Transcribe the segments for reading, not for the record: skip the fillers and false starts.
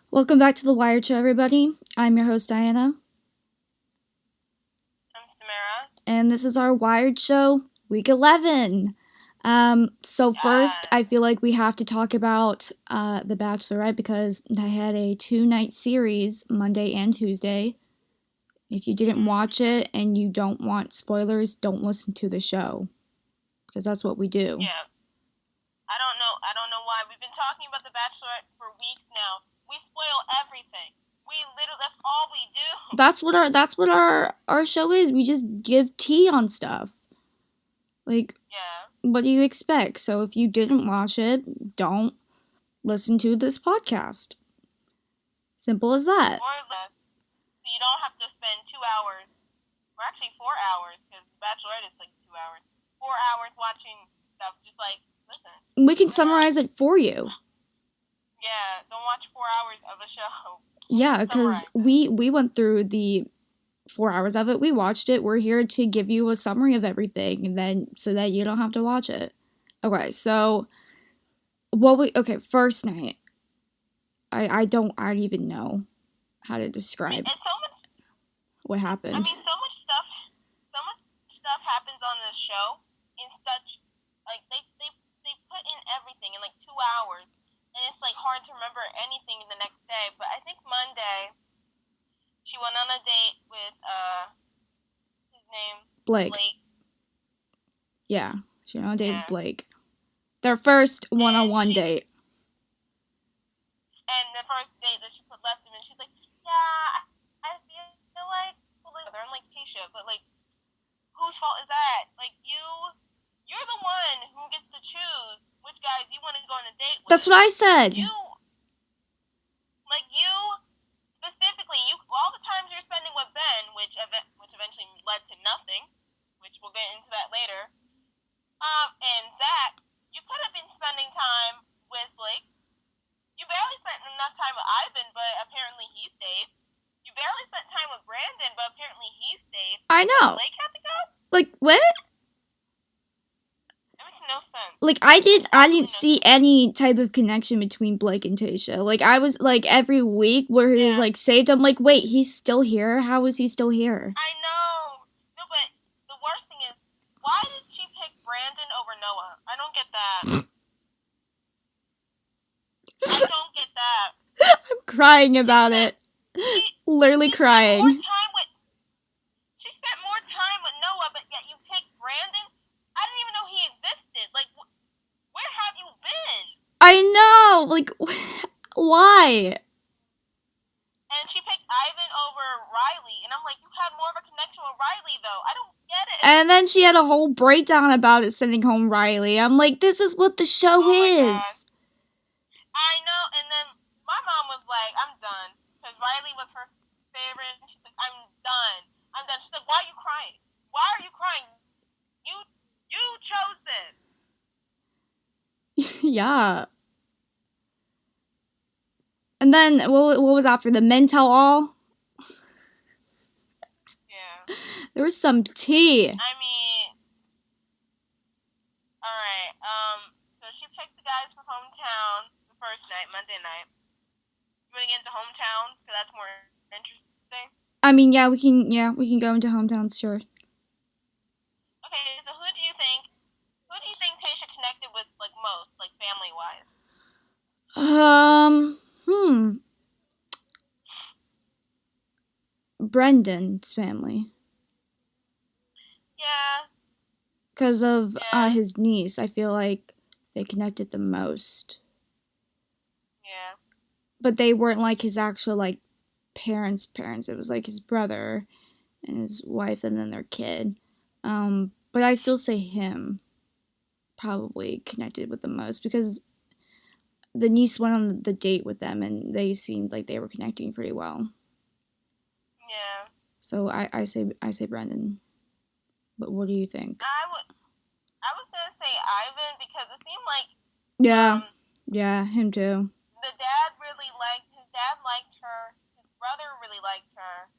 Welcome back to The Wired Show, everybody. I'm your host, Diana. I'm Samara. And this is our Wired Show, Week 11. First, I feel like we have to talk about The Bachelorette because they had a 2-night series, Monday and Tuesday. If you didn't watch it and you don't want spoilers, don't listen to the show. Because that's what we do. Yeah. I don't know why. We've been talking about The Bachelorette for weeks now. We spoil everything. That's all we do. That's what our show is. We just give tea on stuff. Like, yeah. What do you expect? So if you didn't watch it, don't listen to this podcast. Simple as that. Or less. So you don't have to spend 2 hours, or actually 4 hours, because Bachelorette is like 2 hours. 4 hours watching stuff, just like, listen. We can summarize it for you. Yeah, don't watch 4 hours of a show. Yeah, because we went through the 4 hours of it. We watched it. We're here to give you a summary of everything, and then so that you don't have to watch it. Okay, so first night. I don't even know how to describe what happened. I mean, so much stuff happens on this show in such, like, they put in everything in like 2 hours, and it's like hard to remember anything the next day. But I think Monday she went on a date with his name Blake. Yeah, she went on a date with Blake. Their first one-on-one date. And the first date that she left him, and she's like, yeah, I feel like they're in like Tisha, but like, whose fault is that? Like, you're the one who gets to choose which guys you want to go on a date with. That's what I said. You specifically, all the times you're spending with Ben, which eventually led to nothing, which we'll get into that later. And Zach, you could have been spending time with Blake. You barely spent enough time with Ivan, but apparently he stayed. You barely spent time with Brandon, but apparently he stayed. I know. Blake had to go? Like, what? That makes no sense. Like, I didn't see any type of connection between Blake and Tasha. Like, I was, like, every week where he was, like, saved, I'm like, wait, he's still here? How is he still here? I know. No, but the worst thing is, why did she pick Brandon over Noah? I don't get that. I don't get that. I'm crying about it. Literally crying. She spent more time with Noah, but yet you picked Brandon? I didn't even know he existed. Like, where have you been? I know. Like, why? And she picked Ivan over Riley, and I'm like, you had more of a connection with Riley, though. I don't get it. And then she had a whole breakdown about it, sending home Riley. I'm like, this is what the show is. I know, and then my mom was like, I'm done. Because Riley was her favorite, and she's like, I'm done. She's like, why are you crying? Why are you crying? You chose this. Yeah. And then, what was after? The men tell all? Yeah. There was some tea. I mean, alright, so she picked the guys from hometown the first night, Monday night. You want to get into hometowns? Because that's more interesting. I mean, we can go into hometowns, sure. Okay, so who do you think Tasha connected with, like, most, like, family-wise? Brendan's family. Yeah. Because of his niece, I feel like they connected the most. Yeah. But they weren't, like, his actual, like, parents. It was, like, his brother and his wife and then their kid. But I still say him probably connected with the most because the niece went on the date with them and they seemed like they were connecting pretty well. Yeah. So I say Brendan. But what do you think? I was gonna say Ivan because it seemed like yeah, him too. His dad liked her. His brother really liked her.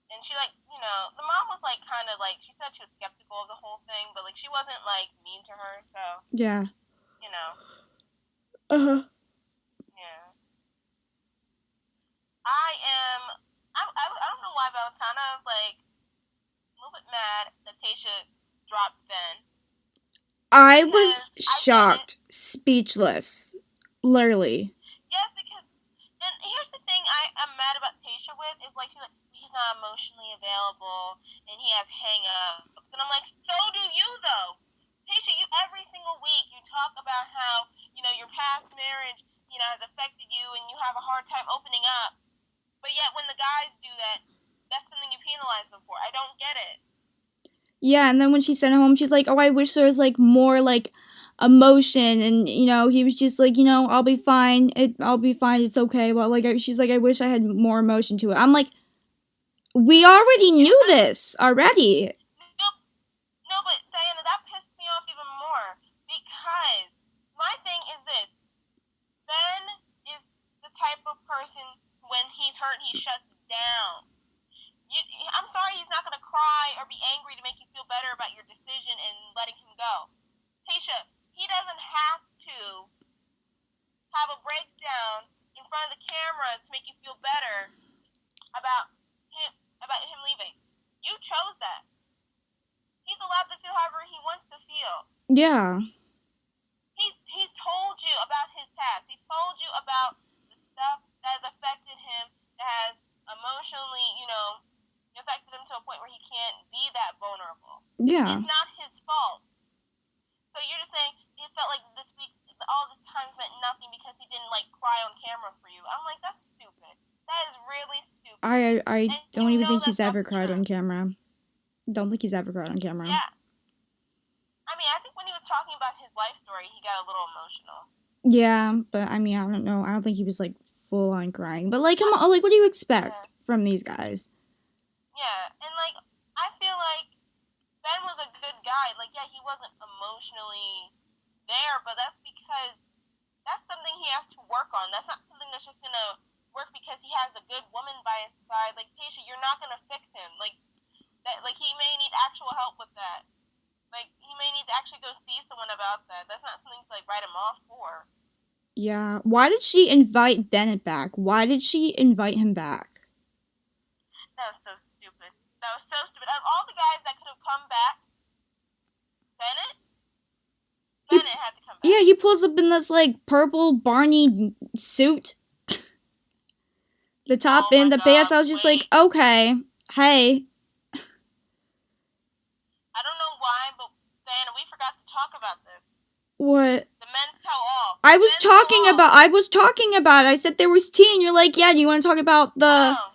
And she the mom was kind of she said she was skeptical of the whole thing, but she wasn't mean to her, so Yeah. you know. Uh-huh. Yeah. I don't know why, but I was kind of a little bit mad that Tayshia dropped Ben I was because I get it. shocked, speechless, literally. Yes, because and here's the thing I'm mad about Tayshia with is she's like he's not emotionally available and he has hang-ups, and I'm like, so do you though. Tayshia, you every single week you talk about how your past marriage has affected you and you have a hard time opening up, but yet when the guys do that, that's something you penalize them for. I don't get it. Yeah, and then when she sent it home, she's like, "Oh, I wish there was more emotion." And he was just like, "I'll be fine. I'll be fine. It's okay." But she's like, "I wish I had more emotion to it." I'm like, we already knew this already. No, but Diana, that pissed me off even more because my thing is this: Ben is the type of person when he's hurt, he shuts down. You, I'm sorry, he's not gonna cry or be angry to make you feel better about your decision and letting him go. Tayshia, he doesn't have to have a breakdown in front of the camera to make you feel better about him leaving. You chose that. He's allowed to feel however he wants to feel. Yeah. He's told you about his past. He's told you about the stuff that has affected him, that has emotionally, affected him to a point where he can't be that vulnerable. Yeah. It's not his fault. So you're just saying it felt like this week, all this time meant nothing because he didn't cry on camera for you. I'm like, that's stupid. That is really stupid. I And don't even think he's that's ever not the cried on truth. camera. Don't think he's ever cried on camera. Yeah. I mean, I think when he was talking about his life story, he got a little emotional. Yeah, but I mean, I don't know. I don't think he was full on crying. But come on, what do you expect from these guys? Yeah, and I feel like Ben was a good guy. Yeah, he wasn't emotionally there, but that's because that's something he has to work on. That's not something that's just gonna work because he has a good woman by his side. Tayshia, you're not gonna fix him. That. He may need actual help with that. He may need to actually go see someone about that. That's not something to write him off for. Yeah. Why did she invite Bennett back? Why did she invite him back? That was so stupid. That was so stupid. Out of all the guys that could have come back, Bennett had to come back. Yeah, he pulls up in this purple Barney suit. The top and the pants. I was just like, okay, hey. I don't know why, but Diana, we forgot to talk about this. What? The men's tell-all. I was talking about it. I said there was tea, and you're like, yeah, do you want to talk about the... Oh.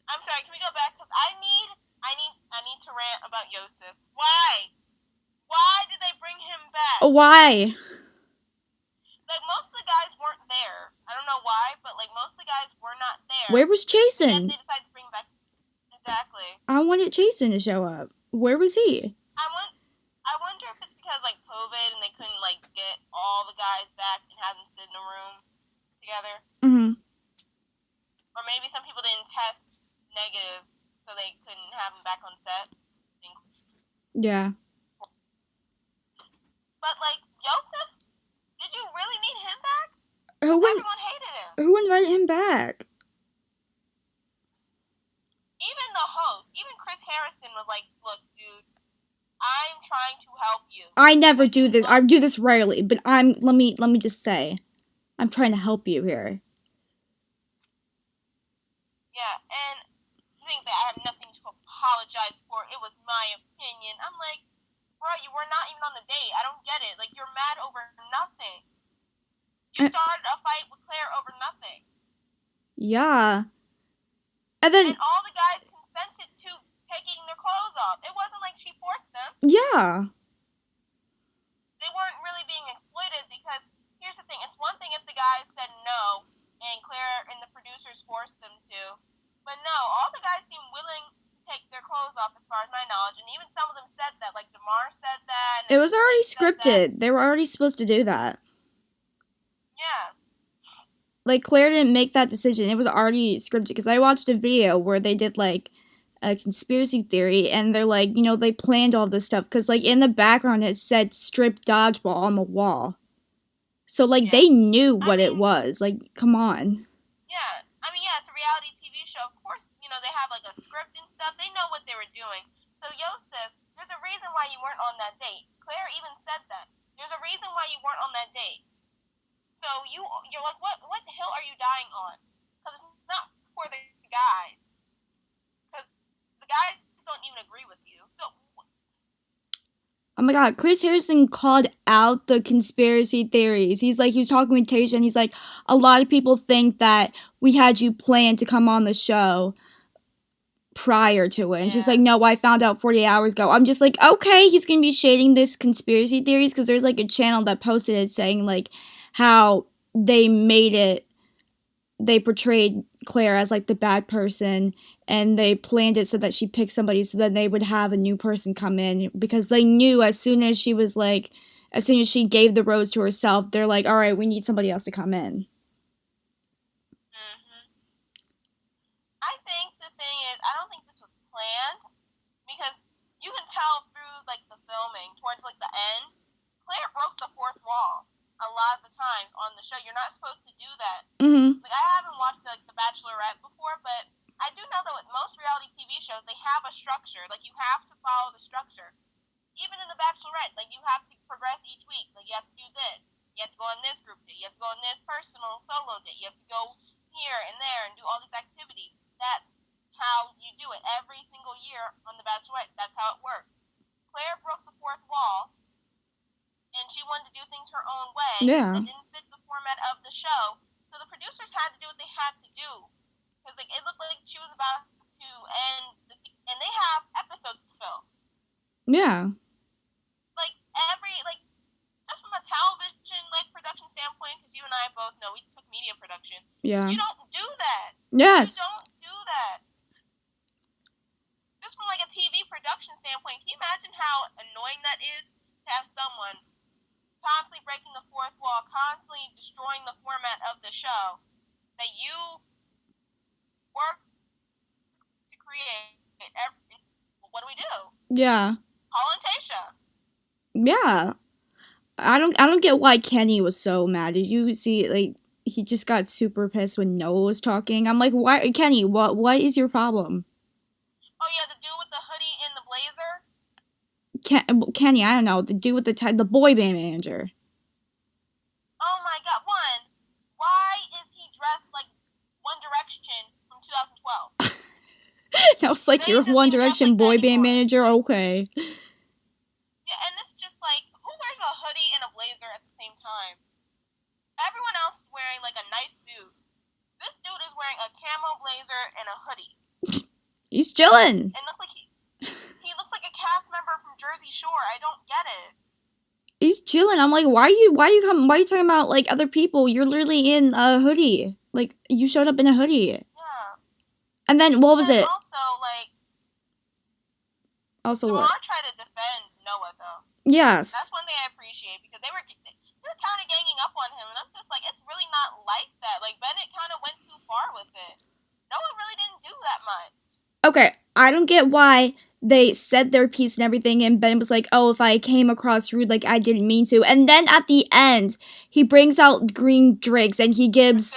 I'm sorry, can we go back? Because I need to rant about Yosef. Why? Why did they bring him back? Why? Most of the guys weren't there. I don't know why, but most of the guys were not there. Where was Jason? Yet they decided to bring back. Exactly. I wanted Jason to show up. Where was he? I wonder if it's because COVID and they couldn't get all the guys back and have them sit in a room together. Mm-hmm. Or maybe some people didn't test negative, so they couldn't have them back on set. Yeah. But Yosef, did you really need him back? Everyone hated him. Who invited him back? Even the host, even Chris Harrison was like, "Look, dude, I'm trying to help you." I never do this. I do this rarely, but let me just say, I'm trying to help you here. Yeah, and you think that I have nothing to apologize for? It was my opinion. I'm like, bro, you were not even on the date. I don't get it. You're mad over nothing. You started a fight with Claire over nothing. Yeah. And then all the guys consented to taking their clothes off. It wasn't like she forced them. Yeah. They weren't really being exploited because here's the thing. It's one thing if the guys said no and Claire and the producers forced them to. But no, all the guys seemed willing to take their clothes off as far as my knowledge. And even some of them said that. DeMar said that. It was already scripted. They were already supposed to do that. Yeah. like Claire didn't make that decision. It was already scripted because I watched a video where they did like a conspiracy theory and they're like, they planned all this stuff because like in the background it said strip dodgeball on the wall. So like Yeah. they knew I what it mean, was. Like, come on. yeah. I mean, yeah, it's a reality TV show. Of course, they have like a script and stuff. They know what they were doing. So, Yosef, there's a reason why you weren't on that date. Claire even said that. There's a reason why you weren't on that date. So you're like, what hill are you dying on? Because it's not for the guys. Because the guys don't even agree with you. So Oh my god, Chris Harrison called out the conspiracy theories. He was talking with Tasha and he's like, a lot of people think that we had you planned to come on the show prior to it. And she's like, yeah, no, I found out 48 hours ago. I'm just like, okay, he's gonna be shading this conspiracy theories because there's like a channel that posted it saying like how they portrayed Claire as like the bad person and they planned it so that she picked somebody so that they would have a new person come in because they knew as soon as she gave the rose to herself, they're like, all right, we need somebody else to come in. I think the thing is, I don't think this was planned because you can tell through like the filming towards like the end, Claire broke the fourth wall a lot of the times on the show. You're not supposed to do that. Mm-hmm. Like I haven't watched like the Bachelorette before, but I do know that with most reality TV shows, they have a structure. Like you have to follow the structure. Even in the Bachelorette, like you have to progress each week. Like you have to do this. You have to go on this group date. You have to go on this personal solo date. You have to go here and there and do all these activities. That's how you do it every single year on the Bachelorette. That's how it works. Claire broke the fourth wall, and she wanted to do things her own way Yeah. that didn't fit the format of the show. So the producers had to do what they had to do because like it looked like she was about to end, and they have episodes to fill. Yeah. Like every like just from a television like production standpoint, because you and I both know we took media production. Yeah. You don't do that. You Yes. don't do that. Just from like a TV production standpoint, can you imagine how annoying that is to have someone constantly breaking the fourth wall, constantly destroying the format of the show that you work to create? What do we do? Yeah. Call in Tasha. Yeah. I don't get why Kenny was so mad. Did you see like he just got super pissed when Noah was talking? I'm like, why Kenny, what is your problem? Oh yeah, the dude with the hoodie and the blazer. Kenny, I don't know, the dude with the boy band manager. Oh my god, one. Why is he dressed like One Direction from 2012? That was like Zayn your doesn't One even dress Direction like that boy band anymore. manager, okay. Yeah, and it's just like, who wears a hoodie and a blazer at the same time? Everyone else is wearing like a nice suit. This dude is wearing a camo blazer and a hoodie. He's chilling. And he looks like a cast member from Jersey Shore. I don't get it. He's chilling. I'm like, why are you talking about like other people? You're literally in a hoodie. Like you showed up in a hoodie. Yeah. And then what was it? Also, like, Also Jamar what? tried to defend Noah though. Yes. That's one thing I appreciate because they were kind of ganging up on him, and I'm just like, it's really not like that. Like Bennett kind of went too far with it. Noah really didn't do that much. Okay, I don't get why they said their piece and everything, and Ben was like, oh, if I came across rude, like, I didn't mean to. And then at the end, he brings out green drinks, and he gives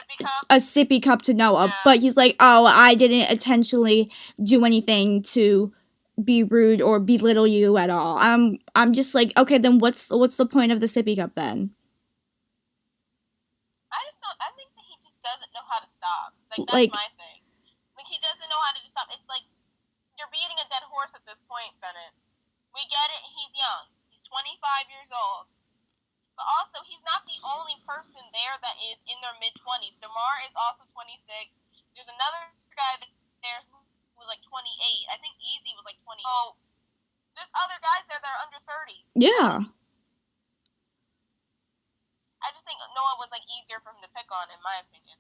a sippy cup to Noah. Yeah. But he's like, oh, I didn't intentionally do anything to be rude or belittle you at all. I'm just like, okay, then what's the point of the sippy cup then? I think that he just doesn't know how to stop. Like, that's Like, my thing. Like, he doesn't know how to just stop. It's like, you're beating a dead horse at this point, Bennett. We get it, he's young. He's 25 years old. But also, he's not the only person there that is in their mid-20s. DeMar is also 26. There's another guy there who was like 28. I think Easy was like 20. Oh, there's other guys there that are under 30. yeah. I just think Noah was like easier for him to pick on, in my opinion.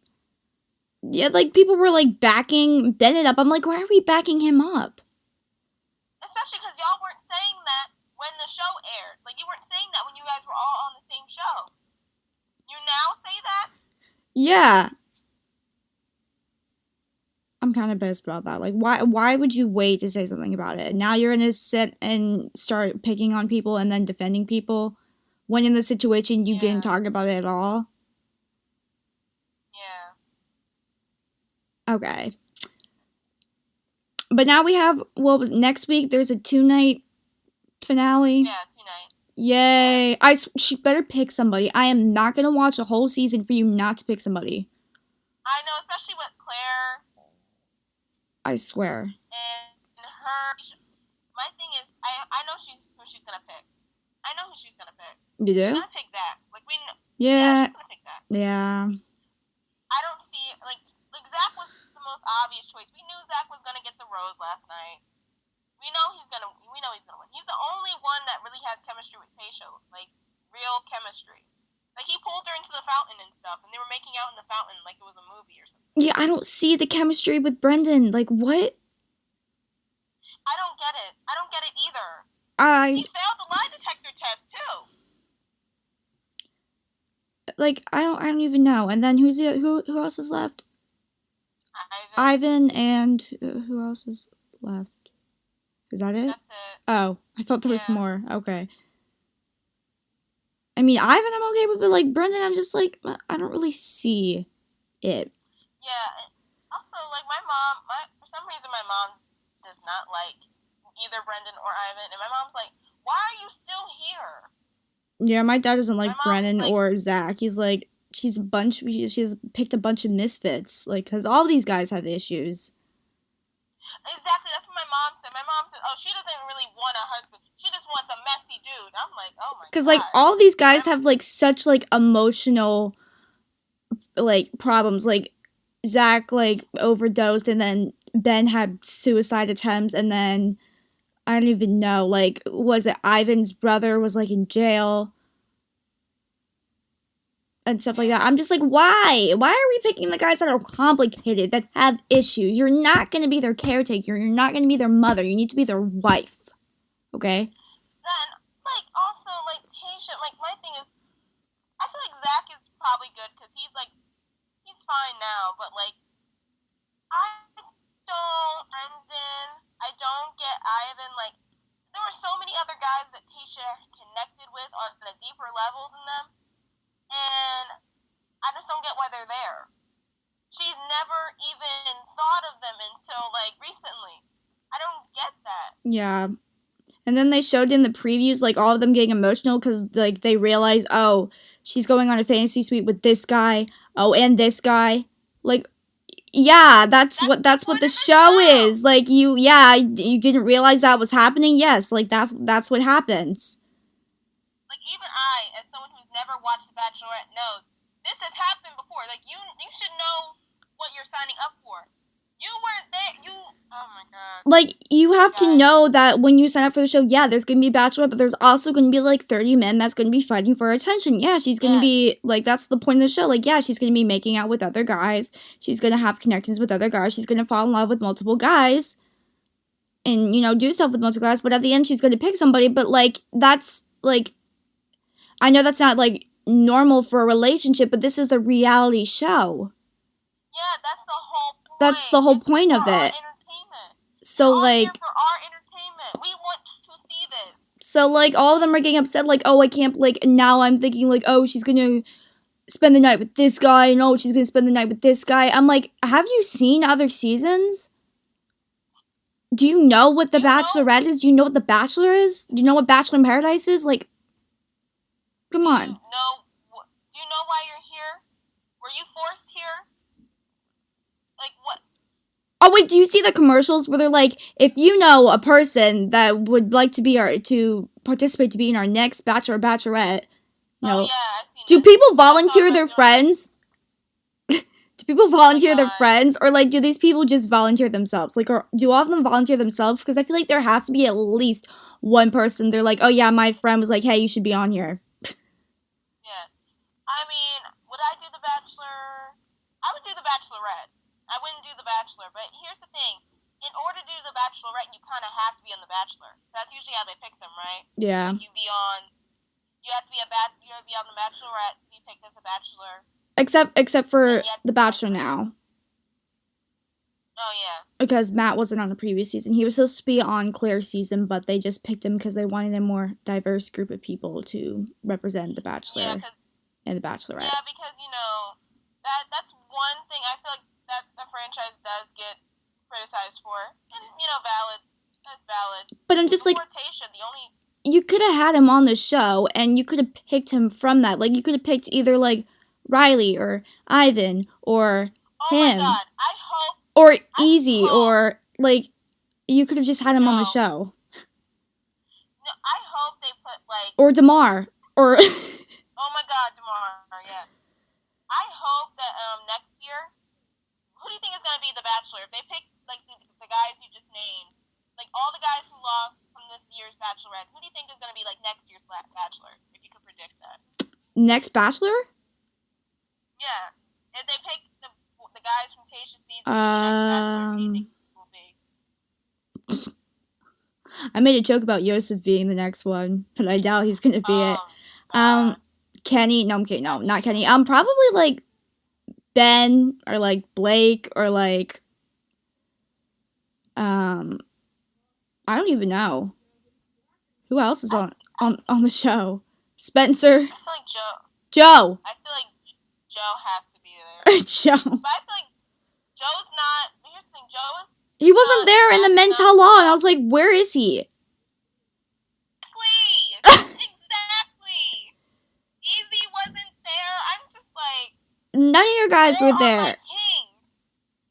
Yeah, like, people were, like, backing Bennett up. I'm like, why are we backing him up? Especially because y'all weren't saying that when the show aired. Like, you weren't saying that when you guys were all on the same show. You now say that? Yeah. I'm kind of pissed about that. Like, why would you wait to say something about it? Now you're gonna sit and start picking on people and then defending people when in the situation you didn't Yeah. talk about it at all. Yeah. Okay. But now we have what was next week? There's a 2-night finale. Yeah, tonight. Yay! She better pick somebody. I am not gonna watch a whole season for you not to pick somebody. I know, especially with Claire. I swear. And her. My thing is, I know who she's gonna pick. I know who she's gonna pick. You do? She's gonna pick Zach. Like we know. Yeah. Yeah, she's gonna pick Zach. Yeah. I don't see like Zach was the most obvious choice. We knew Zach was gonna get the rose last night. We know he's gonna win. He's the only one that really has chemistry with Taysha, like real chemistry. Like he pulled her into the fountain and stuff, and they were making out in the fountain like it was a movie or something. Yeah, I don't see the chemistry with Brendan. Like what? I don't get it. I don't get it either. He failed the lie detector test too. Like I don't even know. And then who else is left? Ivan and who else is left? Is that it? That's it. Oh, I thought there was more. Okay. I mean, Ivan I'm okay with, but like Brendan, I'm just like I don't really see it. Yeah. Also, like my mom, for some reason my mom does not like either Brendan or Ivan, and my mom's like, "Why are you still here?" Yeah, my dad doesn't like Brendan or Zach. He's like, she's picked a bunch of misfits, like, because all these guys have issues. Exactly, that's what my mom said. My mom said, "Oh, she doesn't really want a husband. She just wants a messy dude." I'm like, "Oh my god." Because like all these guys have like such like emotional like problems. Like Zach like overdosed, and then Ben had suicide attempts, and then I don't even know. Like, was it Ivan's brother was like in jail? And stuff like that. I'm just like, why? Why are we picking the guys that are complicated, that have issues? You're not going to be their caretaker. You're not going to be their mother. You need to be their wife. Okay? Then, like, also, like, Taysha, like, my thing is, I feel like Zach is probably good because he's fine now, but, like, I don't get Ivan, like, there were so many other guys that Taysha connected with on a deeper level than them, and I just don't get why they're there. She's never even thought of them until, like, recently. I don't get that. Yeah. And then they showed in the previews, like, all of them getting emotional because, like, they realize, oh, she's going on a fantasy suite with this guy. Oh, and this guy. Like, yeah, that's what the show is. Like, you didn't realize that was happening? Yes, like, that's what happens. Like, even I, as someone who's never watched The Bachelorette, knows this has happened before. Like, you should know what you're signing up for. You weren't there. Oh my god. Like, you have to know that when you sign up for the show, yeah, there's going to be a Bachelorette, but there's also going to be, like, 30 men that's going to be fighting for her attention. Yeah, she's going to be, like, that's the point of the show. Like, yeah, she's going to be making out with other guys. She's going to have connections with other guys. She's going to fall in love with multiple guys. And, you know, do stuff with multiple guys. But at the end, she's going to pick somebody. But, like, that's, like, I know that's not, like, normal for a relationship, but this is a reality show. Yeah, that's the whole point. That's the whole point of it. So, like, for our entertainment. We want to see this. So, like, all of them are getting upset, like, oh, I can't, like, now I'm thinking, like, oh, she's gonna spend the night with this guy, and oh, she's gonna spend the night with this guy. I'm like, have you seen other seasons? Do you know what The Bachelorette is? Do you know what The Bachelor is? Do you know what Bachelor in Paradise is? Like, come on. Do you know why you're here? Were you forced here? Like, what? Oh, wait, do you see the commercials where they're like, if you know a person that would like to participate to be in our next Bachelor or Bachelorette, you know, do people volunteer their friends? Do people volunteer their friends? Or, like, do these people just volunteer themselves? Like, or do all of them volunteer themselves? Because I feel like there has to be at least one person. They're like, oh, yeah, my friend was like, hey, you should be on here. Yeah. I mean, would I do The Bachelor? I would do The Bachelorette. I wouldn't do The Bachelor. But here's the thing. In order to do The Bachelorette, you kind of have to be on The Bachelor. That's usually how they pick them, right? Yeah. Like you have to be on The Bachelorette to be picked as a Bachelor. Except for And yet, The Bachelor now. oh yeah. Because Matt wasn't on the previous season. He was supposed to be on Claire's season, but they just picked him because they wanted a more diverse group of people to represent The Bachelor and The Bachelorette. Yeah, because that's one thing I feel like that the franchise does get criticized for, and valid. That's valid. But I'm just like, Tayshia, you could have had him on the show, and you could have picked him from that. Like, you could have picked either like Riley or Ivan or him. Oh my god! I hope. Or Easy, or like, you could have just had him on the show. No, I hope they put like. Or Damar, or. Oh my god, Damar! Yeah. I hope that next year, who do you think is gonna be the Bachelor? If they pick like the guys you just named, like all the guys who lost from this year's Bachelorette, who do you think is gonna be like next year's Bachelor? If you could predict that. Next Bachelor? Yeah. If they pick the guys from Tayshia's season, next Bachelor, who do you think will be? I made a joke about Yosef being the next one, but I doubt he's gonna be it. Kenny, no, I'm kidding, no, not Kenny. Probably like Ben or like Blake or like I don't even know who else is on the show. Spencer. I feel like Joe. I feel like Joe has to be there. Joe. But I feel like Joe's not. Here's the thing, Joe is. He wasn't there in the mental law, and I was like, where is he? Exactly. Easy wasn't there. I'm just like. None of your guys were there.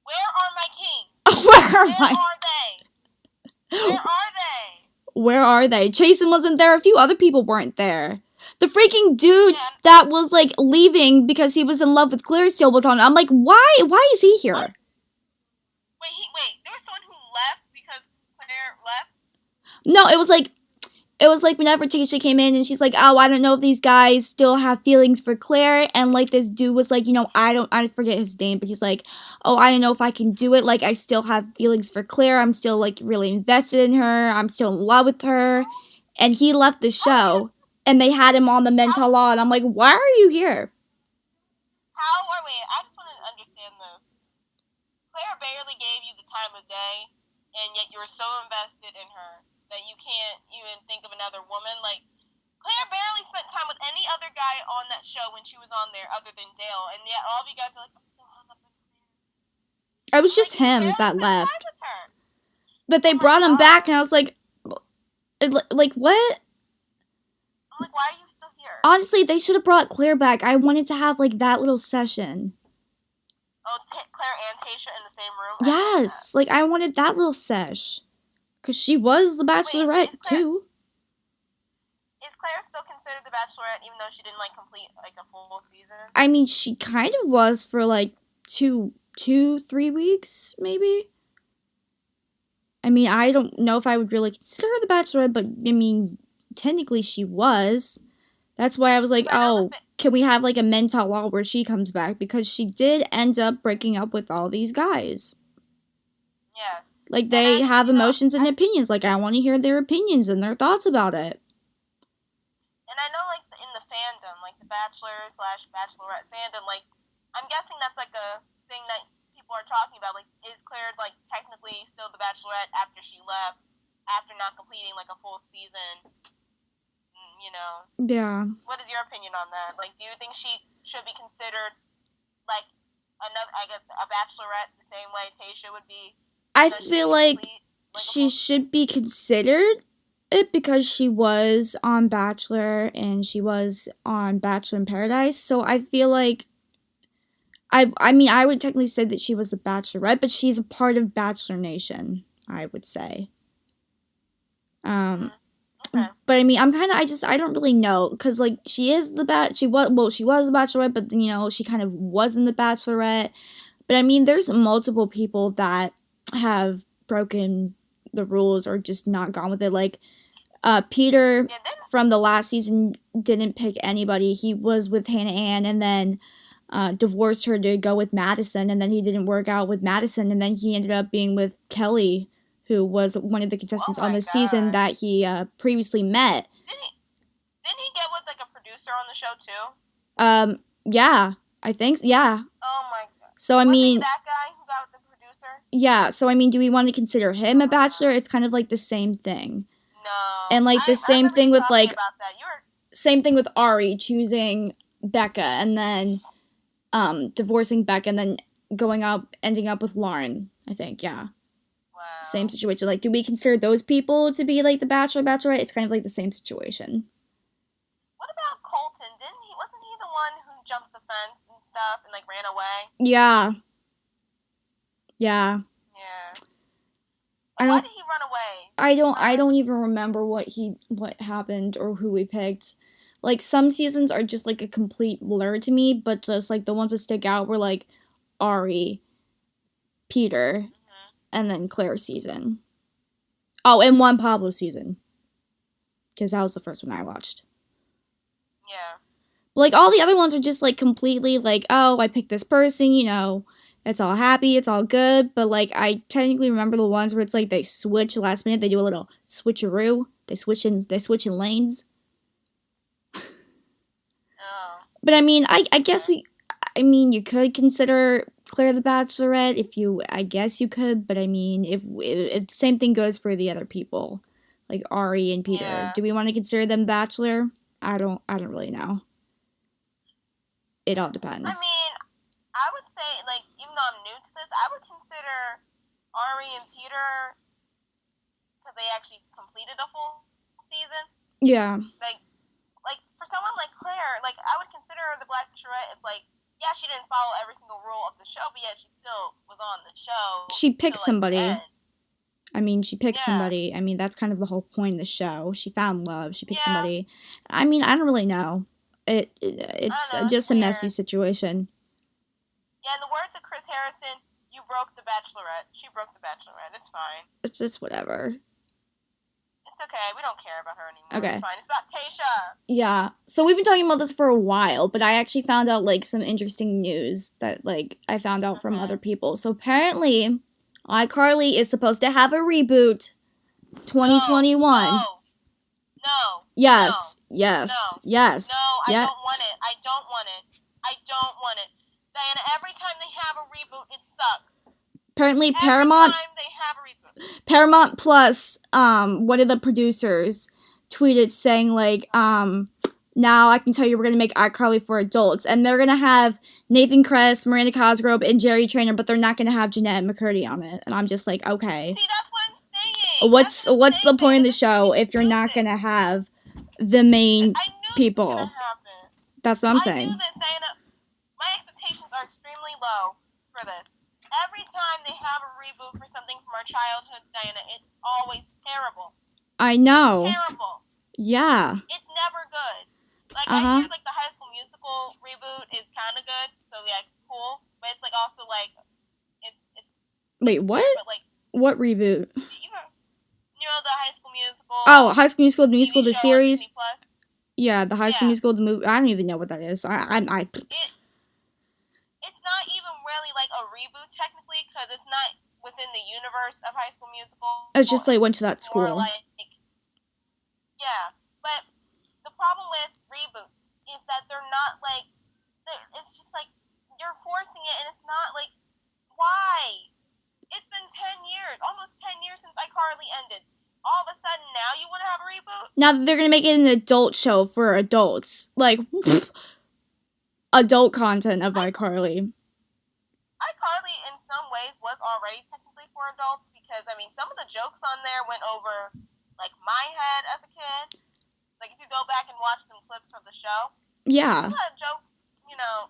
Where are my kings? Where are they? Where are they? Chasen wasn't there. A few other people weren't there. The freaking dude that was like leaving because he was in love with Claire still was on. I'm like, why? Why is he here? What? Wait. There was someone who left because Claire left? No, it was like whenever Tayshia came in and she's like, oh, I don't know if these guys still have feelings for Claire, and like this dude was like, I forget his name, but he's like, oh, I don't know if I can do it, like I still have feelings for Claire, I'm still like really invested in her, I'm still in love with her, and he left the show, and they had him on the mental law, and I'm like, why are you here? I just want to understand this. Claire barely gave you the time of day, and yet you were so invested in her that you can't even think of another woman. Like, Claire barely spent time with any other guy on that show when she was on there other than Dale, and yet all of you guys are like, I'm so hung up with Claire. It was just him that left. But they brought him back, and I was like, what? I'm like, why are you still here? Honestly, they should have brought Claire back. I wanted to have like that little session. Oh, Claire and Tayshia in the same room? Yes, like I wanted that little sesh. Because she was the Bachelorette, too. Is Claire still considered the Bachelorette, even though she didn't, like, complete, like, a full season? I mean, she kind of was for, like, 3 weeks, maybe? I mean, I don't know if I would really consider her the Bachelorette, but, I mean, technically she was. That's why I was like, can we have, like, a mental law where she comes back? Because she did end up breaking up with all these guys. Yeah. Like, they have emotions and opinions. Like, I want to hear their opinions and their thoughts about it. And I know, like, in the fandom, like, the Bachelor/Bachelorette fandom, like, I'm guessing that's, like, a thing that people are talking about. Like, is Claire, like, technically still the Bachelorette after she left, after not completing, like, a full season? Yeah. What is your opinion on that? Like, do you think she should be considered, like, a Bachelorette the same way Tayshia would be? I feel like she should be considered it because she was on Bachelor and she was on Bachelor in Paradise. So I feel like I mean, I would technically say that she was the Bachelorette, but she's a part of Bachelor Nation, I would say. Okay. But I mean, I don't really know, because like she was the Bachelorette, but she kind of wasn't the Bachelorette. But I mean, there's multiple people that have broken the rules or just not gone with it. Like, Peter from the last season didn't pick anybody. He was with Hannah Ann and then divorced her to go with Madison, and then he didn't work out with Madison, and then he ended up being with Kelly, who was one of the contestants on the season that he previously met. Didn't he get with like a producer on the show too? Yeah. I think, yeah. Oh my god. So, I Was mean, he that guy who got with the producer? yeah, so, I mean, do we want to consider him a Oh my bachelor? god. It's kind of like the same thing. No. And, like, the I same remember thing you with, talking like, about that. You were... same thing with Ari choosing Becca and then divorcing Becca and then ending up with Lauren, I think, yeah. Wow. Same situation. Like, do we consider those people to be, like, the Bachelor, Bachelorette? It's kind of like the same situation. What about Colton? Wasn't he the one who jumped the fence and stuff and, like, ran away? Yeah. Yeah. Yeah. I Why don't did he run away? I don't even remember what happened or who we picked. Like some seasons are just like a complete blur to me, but just like the ones that stick out were like Ari, Peter, and then Claire's season. Oh, and Juan Pablo season. Because that was the first one I watched. Yeah. But like all the other ones are just like completely like, oh, I picked this person, you know, it's all happy, it's all good. But like I technically remember the ones where it's like they switch last minute, they do a little switcheroo, they switch in lanes. Oh. But I mean, I guess you could consider Claire the Bachelorette I guess you could, but I mean, if same thing goes for the other people, like Ari and Peter. Yeah. Do we want to consider them Bachelor? I don't really know. It all depends. I mean, I would say, like, even though I'm new to this, I would consider Ari and Peter, because they actually completed a full season. Yeah. Like for someone like Claire, like, I would consider her the Bachelorette if, like, yeah, she didn't follow every single rule of the show, but yet she still was on the show. She picked somebody. I mean, she picked Yeah. somebody. I mean, that's kind of the whole point of the show. She found love. She picked somebody. I mean, I don't really know. It's just a messy situation. Yeah, in the words of Chris Harrison, you broke the Bachelorette. She broke the Bachelorette. It's fine. It's just whatever. It's okay. We don't care about her anymore. Okay. It's fine. It's about Tayshia. Yeah. So we've been talking about this for a while, but I actually found out like some interesting news that like I found out from other people. So apparently, iCarly is supposed to have a reboot 2021. No. Yes. No. Yes. No. Yes. No, I yeah. don't want it. I don't want it. Diana, every time they have a reboot, it sucks. Apparently every Paramount time they have a reboot. Paramount Plus, one of the producers tweeted saying like, now I can tell you we're gonna make iCarly for adults, and they're gonna have Nathan Kress, Miranda Cosgrove, and Jerry Trainer, but they're not gonna have Jeanette McCurdy on it. And I'm just like, okay. See, that's what I'm saying. What's the point of the show if you're not gonna have the main people? That's what I'm saying. I knew this, Diana. My expectations are extremely low for this. Every time they have a reboot for something from our childhood, Diana, it's always terrible. I know. Terrible. Yeah. It's never good. Like, I hear, like, the High School Musical reboot is kind of good, so, yeah, it's cool. But it's, like, also, like, it's Wait, what? But, like, what reboot? You know, the High School Musical. Oh, High School Musical, the musical, the series. Yeah, the High School Musical, the movie. I don't even know what that is. It's not even really, like, a reboot, technically, because it's not within the universe of High School Musical. It's just, like, went to that school. More like, yeah, but the problem with reboots is that they're not, like, it's just, like, you're forcing it, and it's not, like, why? It's been 10 years, almost 10 years since iCarly ended. All of a sudden, now you want to have a reboot? Now that they're going to make it an adult show for adults. Like, adult content of iCarly. iCarly, in some ways, was already technically for adults, because, I mean, some of the jokes on there went over, like, my head as a kid. Like, if you go back and watch some clips of the show. Yeah. Some of the jokes, you know,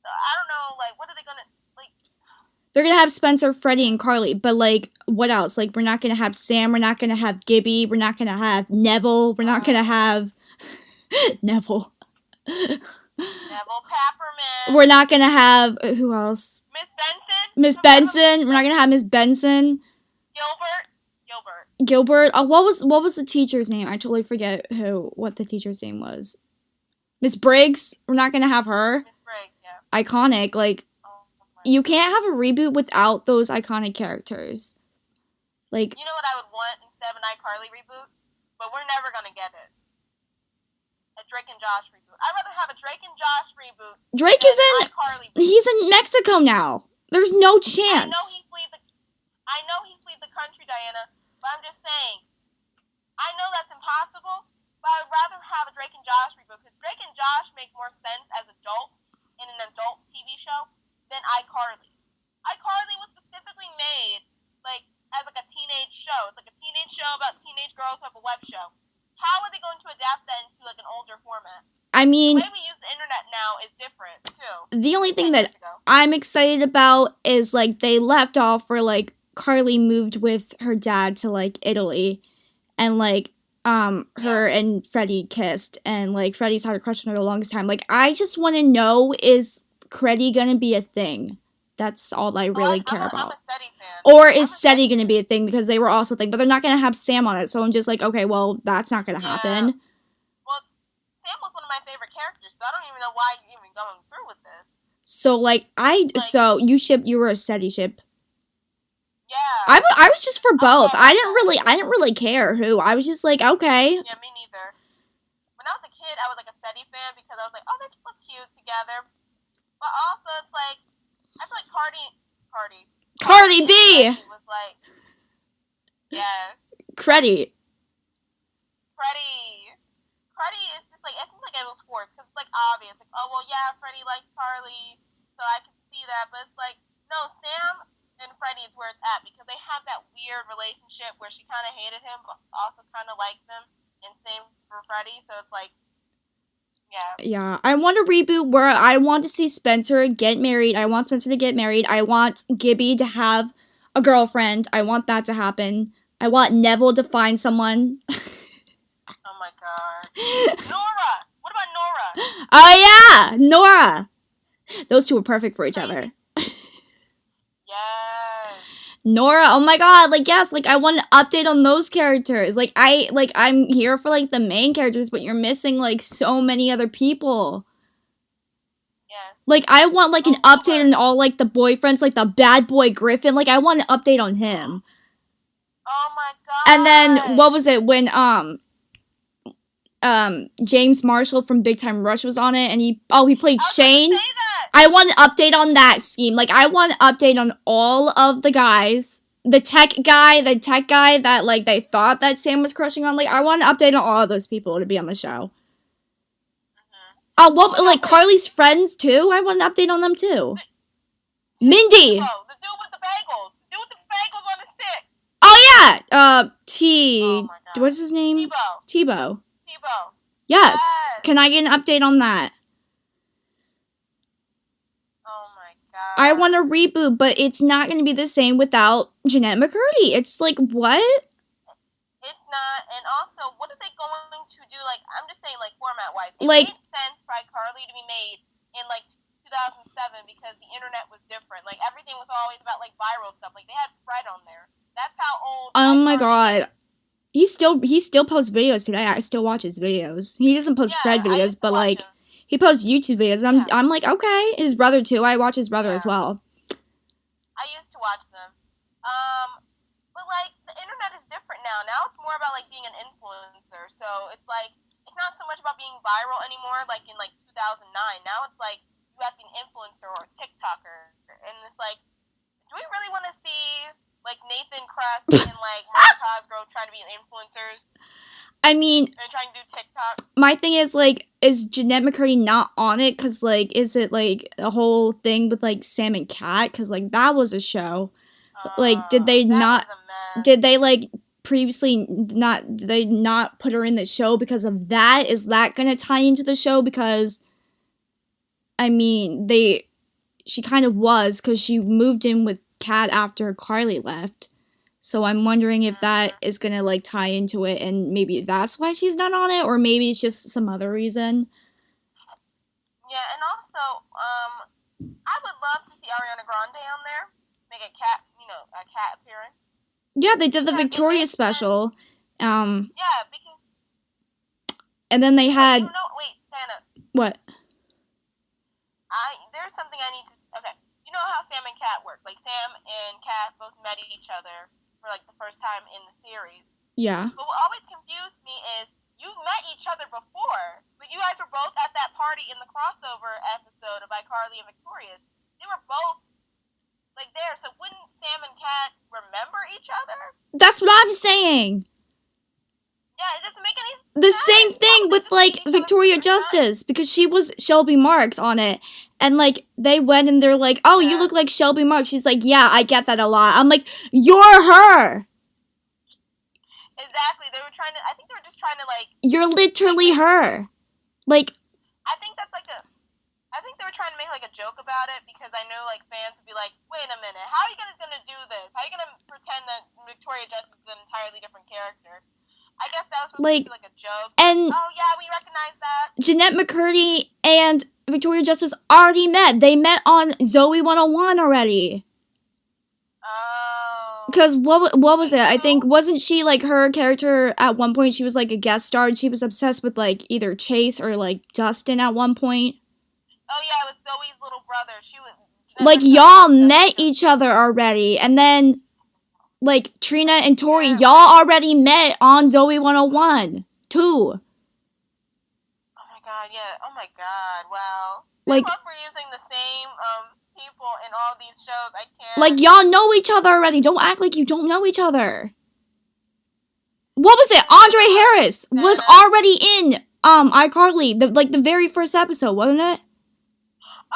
I don't know, like, what are they going to, like... They're going to have Spencer, Freddie, and Carly, but, like, what else? Like, we're not going to have Sam, we're not going to have Gibby, we're not going to have Neville, we're not going to have... Neville. Neville Peppermint. We're not going to have... Who else? Miss Benson. Miss Benson. We're not going to have Miss Benson. Gilbert. Oh, what was the teacher's name? I totally forget what the teacher's name was. Miss Briggs. We're not gonna have her. Miss Briggs, yeah. Iconic. Like, you can't have a reboot without those iconic characters. Like, you know what I would want instead of an iCarly reboot? But we're never gonna get it. a Drake and Josh reboot. I'd rather have a Drake and Josh reboot Drake than is an in. iCarly reboot. He's in Mexico now. There's no chance. I know he fled the country, Diana, but I'm just saying, I know that's impossible, but I'd rather have a Drake and Josh reboot, because Drake and Josh make more sense as adults in an adult TV show than iCarly. iCarly was specifically made, like, as, like, a teenage show. It's like a teenage show about teenage girls who have a web show. How are they going to adapt that into, like, an older format? I mean, the way we use the internet now is different, too. The only thing that I'm excited about is, like, they left off where, like, Carly moved with her dad to, like, Italy, and, like, her and Freddie kissed, and, like, Freddie's had a crush on her the longest time. Like, I just want to know, is Freddie gonna be a thing? That's all I really care about. I'm a Steady fan. Or is Steady gonna be a thing, because they were also a thing, but they're not gonna have Sam on it, so I'm just like, okay, well, that's not gonna happen. Well, Sam was one of my favorite characters, so I don't even know why you're even going through with this. So, like, so you were a Steady ship. Yeah. I was just for both. I didn't really care who. I was just like, okay. Yeah, me neither. When I was a kid, I was like a Steady fan because I was like, oh, they just look cute together. But also, it's like, I feel like Cardi B was like, yeah. Freddie is just like, it seems like it was forced because it's like obvious. Like, oh, well, yeah, Freddie likes Carly, so I can see that. But it's like, no, Sam and Freddie is where it's at because they have that weird relationship where she kind of hated him but also kind of likes him, and same for Freddie. So it's like, yeah, I want a reboot where I want to see Spencer get married. I want Spencer to get married. I want Gibby to have a girlfriend. I want that to happen. I want Neville to find someone. Oh my god. Nora! What about Nora? Oh yeah! Nora! Those two were perfect for each other. Yes. Nora, oh my god, like, yes, like, I want an update on those characters. Like, I'm here for, like, the main characters, but you're missing, like, so many other people. Yes. Like, I want, like, an update on all, like, the boyfriends, like, the bad boy Griffin. Like, I want an update on him. Oh my god. And then, what was it, when, James Marshall from Big Time Rush was on it, and he played Shane. I want an update on that scheme. Like, I want an update on all of the guys. The tech guy that, like, they thought that Sam was crushing on. Like, I want an update on all of those people to be on the show. Like, Carly's friends, too? I want an update on them, too. Mindy! The dude with the bagels. The dude with the bagels on the stick. Oh, yeah! What's his name? Tebow. Yes. Can I get an update on that? Oh my god. I want a reboot, but it's not going to be the same without Jeanette McCurdy. It's like, what? It's not, and also, what are they going to do? Like, I'm just saying, like, format-wise. It Like, made sense for iCarly to be made in, like, 2007 because the internet was different. Like, everything was always about, like, viral stuff. Like, they had Fred on there. That's how old Oh my god. He still posts videos today. I still watch his videos. He doesn't post Fred videos, but, like, he posts YouTube videos. And I'm like, okay. His brother, too. I watch his brother as well. I used to watch them. But, like, the internet is different now. Now it's more about, like, being an influencer. So it's, like, it's not so much about being viral anymore, like, in, like, 2009. Now it's, like, you have to be an influencer or a TikToker. And it's, like, do we really want to see, like, Nathan Kress and, like, Mark Cosgrove trying to be influencers? I mean, and trying to do TikTok. My thing is, like, is Jeanette McCurdy not on it? Because, like, is it, like, a whole thing with, like, Sam and Cat? Because, like, that was a show. Like, did they like, previously did they not put her in the show because of that? Is that gonna tie into the show? Because, I mean, she kind of was, because she moved in with Cat after Carly left. So I'm wondering if that is gonna, like, tie into it, and maybe that's why she's not on it, or maybe it's just some other reason. Yeah, and also, I would love to see Ariana Grande on there, make a cat appearance. Yeah, they did the Victoria special. Yeah, because. And then they had. Wait, Santa. What? There's something I need to. Okay, you know how Sam and Cat work? Like, Sam and Cat both met each other for, like, the first time in the series. Yeah. But what always confused me is you met each other before. Like, you guys were both at that party in the crossover episode of iCarly and Victorious. They were both, like, there. So wouldn't Sam and Kat remember each other? That's what I'm saying. Yeah, it doesn't make any The sense. same thing with, like, Victoria Justice, because she was Shelby Marks on it. And, like, they went and they're like, oh, you look like Shelby Marks. She's like, yeah, I get that a lot. I'm like, you're her. Exactly. They were trying to, I think they were just trying to, like... You're literally her. Like... I think that's like a... I think they were trying to make, like, a joke about it, because I know, like, fans would be like, wait a minute, how are you guys gonna do this? How are you gonna pretend that Victoria Justice is an entirely different character? I guess that was supposed to be, like, a joke. And oh, yeah, we recognize that. Jeanette McCurdy and Victoria Justice already met. They met on Zoe 101 already. Oh. Because what was it? I think, wasn't she, like, her character at one point, she was, like, a guest star, and she was obsessed with, like, either Chase or, like, Justin at one point? Oh, yeah, with Zoe's little brother. She was... Like, y'all met each other already, and then, like, Trina and Tori, y'all already met on Zoe 101, too. Oh my god, yeah. Oh my god, wow. Like, I love we're using the same, people in all these shows. I can't... Like, y'all know each other already. Don't act like you don't know each other. What was it? Andre Harris was already in, iCarly, the very first episode, wasn't it?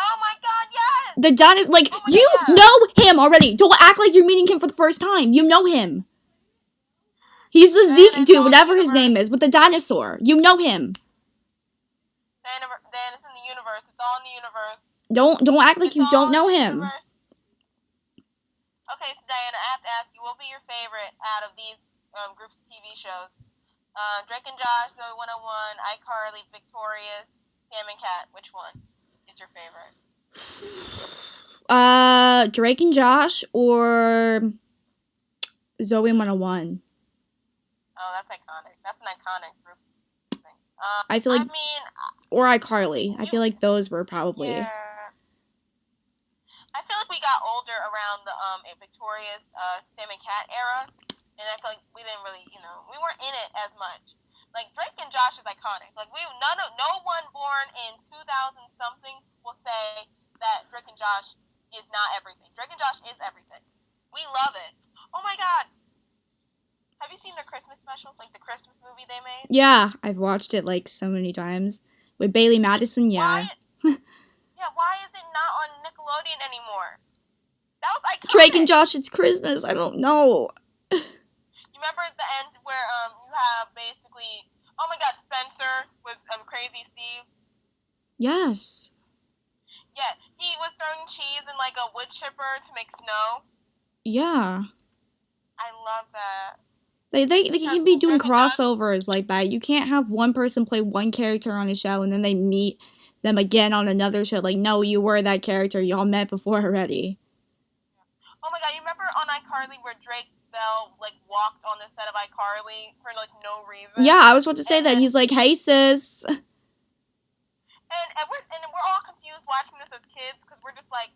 Oh my god, yes! The dinosaur, like, you know him already. Don't act like you're meeting him for the first time. You know him. He's the Zeke dude, whatever his name is, with the dinosaur. You know him. Dan, it's in the universe. It's all in the universe. Don't act like you don't know him. Okay, so Diana, I have to ask you, what would be your favorite out of these groups of TV shows? Drake and Josh, Zoe 101, iCarly, Victorious, Sam and Kat. Which one is your favorite? Drake and Josh or Zoe 101. Oh, that's iconic. That's an iconic group thing. I feel like, I mean, or iCarly. I feel like those were probably. Yeah. I feel like we got older around the Victorious, Sam and Kat era, and I feel like we didn't really, we weren't in it as much. Like, Drake and Josh is iconic. Like, no one born in 2000 something will say that Drake and Josh is not everything. Drake and Josh is everything. We love it. Oh my god. Have you seen their Christmas special? Like, the Christmas movie they made? Yeah, I've watched it, like, so many times. With Bailey Madison, yeah. Why is it not on Nickelodeon anymore? That was iconic. Drake and Josh, It's Christmas. I don't know. You remember at the end where you have basically, oh my god, Spencer was Crazy Steve? Yes. Yeah, he was throwing cheese in like a wood chipper to make snow. Yeah. I love that. They can be doing crossovers like that. You can't have one person play one character on a show and then they meet them again on another show. Like, no, you were that character. Y'all met before already. Oh my god, you remember on iCarly where Drake Bell, like, walked on the set of iCarly for, like, no reason? Yeah, I was about to say that. He's like, hey, sis. And we're all confused watching this as kids because we're just like,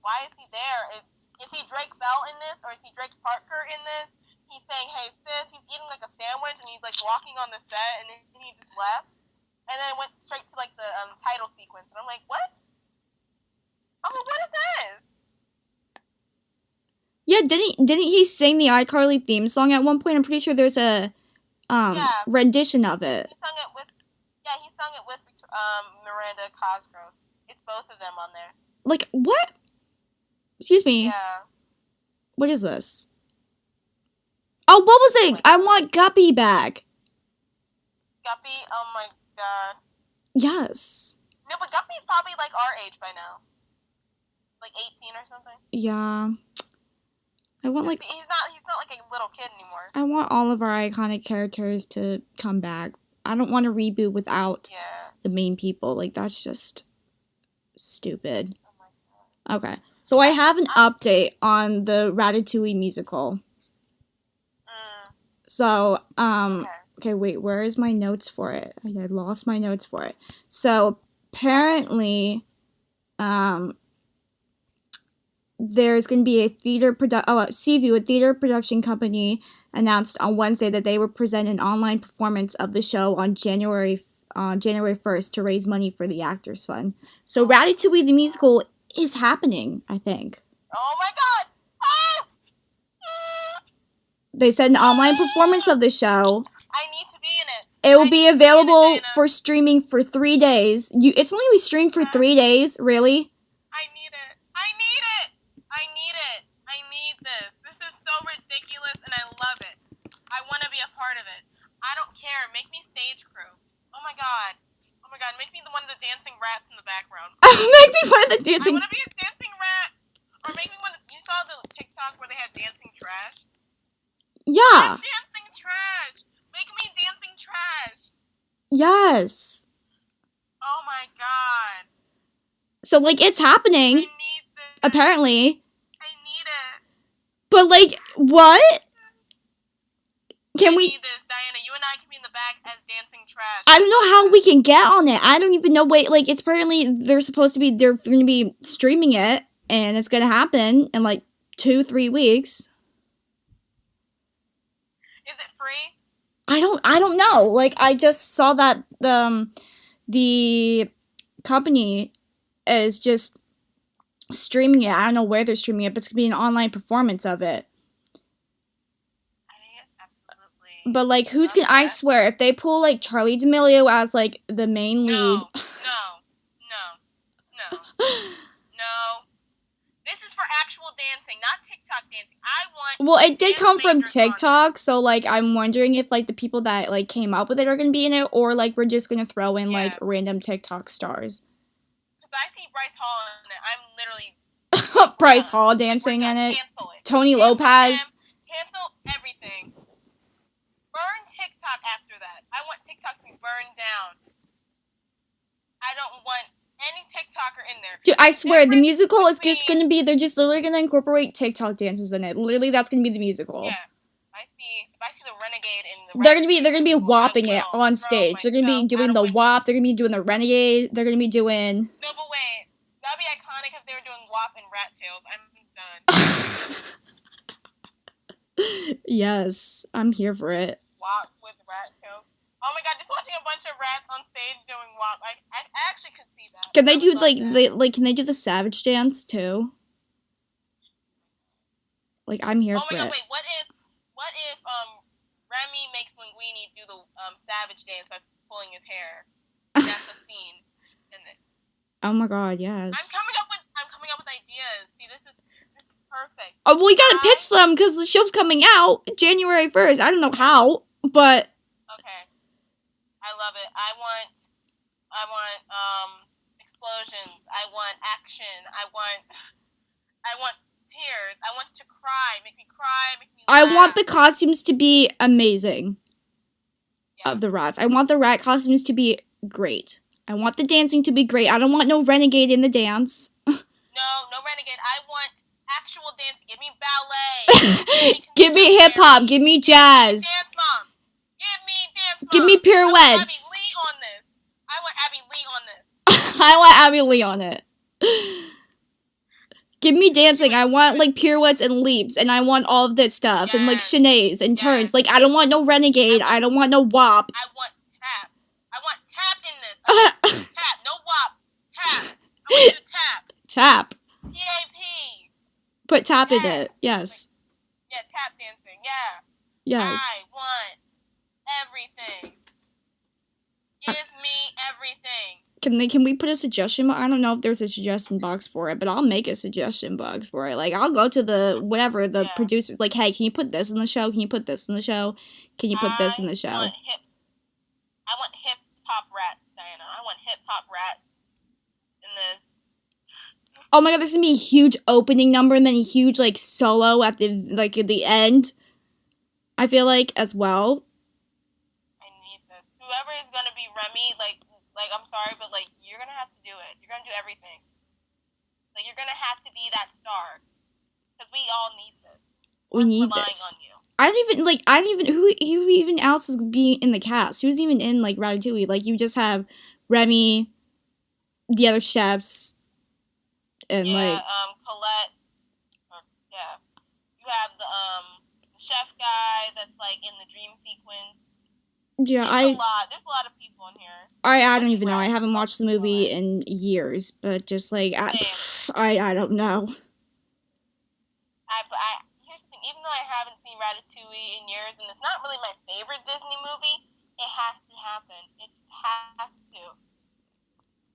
why is he there? Is he Drake Bell in this, or is he Drake Parker in this? He's saying, hey, sis, he's eating, like, a sandwich, and he's, like, walking on the set, and then he just left. And then went straight to, like, the title sequence. And I'm like, what? I'm like, what is this? Yeah, didn't he sing the iCarly theme song at one point? I'm pretty sure there's a rendition of it. He sung it with Miranda Cosgrove. It's both of them on there. Like, what? Excuse me. Yeah. What is this? Oh, what was it? I want Guppy back. Guppy? Oh my god. Yes. No, but Guppy's probably like our age by now. Like 18 or something. Yeah. I want like he's not like a little kid anymore. I want all of our iconic characters to come back. I don't want to reboot without the main people. Like, that's just stupid. Oh my god. Okay. So I have an update on the Ratatouille musical. So, okay, wait, where is my notes for it? I lost my notes for it. So, apparently, there's going to be a Seaview, a theater production company, announced on Wednesday that they will present an online performance of the show on January 1st to raise money for the Actors Fund. So Ratatouille the musical is happening, I think. Oh my god! Ah! They said an online performance of the show. I need to be in it. It will be available for streaming for 3 days. It's only be streamed for 3 days, really? I need it. I need it. I need it. I need this. This is so ridiculous and I love it. I want to be a part of it. I don't care. Make me stage crew. Oh my god. Oh my god. Make me the one of the dancing rats in the background. Make me one of the dancing. I want to be a dancing rat. Or make me one of you saw the TikTok where they had dancing trash? Yeah. Dancing trash. Make me dancing trash. Yes. Oh my god. So, like, it's happening. I need this. Apparently. I need it. But, like, what? Can we... need this, Diana. You and I can be in the back as dancing trash. I don't know how we can get on it. I don't even know. Wait, like, it's apparently they're going to be streaming it, and it's going to happen in, like, 2-3 weeks. Is it free? I don't know. Like, I just saw that the company is just streaming it. I don't know where they're streaming it, but it's gonna be an online performance of it. I think it's absolutely. But like, who's gonna? I swear, if they pull like Charlie D'Amelio as like the main lead. No. This is for actual dancing, not TikTok dancing. I want. Well, it did come from TikTok, so like, I'm wondering if like the people that like came up with it are gonna be in it, or like we're just gonna throw in like random TikTok stars. I see Bryce Hall in it. I'm literally Bryce Hall dancing in it. Tony Lopez. Cancel everything. Burn TikTok after that. I want TikTok to be burned down. I don't want any TikToker in there. Dude, I swear, the musical is just gonna be, they're just literally gonna incorporate TikTok dances in it. Literally, that's gonna be the musical. Yeah. If I see the Renegade in the they're gonna be whopping it on stage. They're gonna be doing the WAP, they're gonna be doing the Renegade, they're gonna be doing... No, but wait. That'd be iconic if they were doing WAP and Rat Tails. I'm done. Yes, I'm here for it. WAP with Rat Tails. Oh my god, just watching a bunch of rats on stage doing WAP. I actually could see that. Can they do can they do the Savage dance too? Like, I'm here for it. Oh my god, wait, what if Remy makes Linguini do the Savage dance by pulling his hair? That's a scene in it. Oh my god, yes. I'm coming up with ideas. See, this is perfect. Oh, well, we gotta pitch them because the show's coming out January 1st. I don't know how, but... Okay. I love it. I want explosions. I want action. I want tears. I want to cry. Make me cry. Make me laugh. I want the costumes to be amazing. Yeah. Of the rats. I want the rat costumes to be great. I want the dancing to be great. I don't want no Renegade in the dance. No Renegade. I want actual dancing. Give me ballet. Give me hip-hop. Give me jazz. Dance mom. Give me dance mom. Give me pirouettes. Abby Lee on this. I want Abby Lee on this. I want Abby Lee on it. Give me dancing. I want, like, pirouettes and leaps, and I want all of that stuff, and, like, chaînés and turns. Like, I don't want no Renegade. I don't want no WAP. I want tap. I want tap in this. Tap. No WAP. Tap. I want you to tap. Tap. T-A-P. Put tap in it. Yes. Yeah, tap dancing. Yeah. Yes. I want everything. Give me everything. Can we put a suggestion? I don't know if there's a suggestion box for it, but I'll make a suggestion box for it. Like, I'll go to the producer. Like, hey, can you put this in the show? Can you put this in the show? Can you put this in the show? I want hip hop rats, Diana. I want hip hop rats in this. Oh my god, there's gonna be a huge opening number and then a huge like solo at the end. I feel like as well. I need this. Whoever is gonna be Remy, like I'm sorry, but like you're gonna have to do it. You're gonna do everything. Like you're gonna have to be that star, because we all need this. We need this. On you. I don't even who even else is being in the cast? Who's even in like Ratatouille? Like you just have Remy, the other chefs, and Colette. guy that's like in the dream sequence. Yeah, There's a lot of people in here. I don't even know. I haven't watched the movie in years, but just like I don't know. Here's the thing. Even though I haven't seen Ratatouille in years, and it's not really my favorite Disney movie, it has to happen. It has to.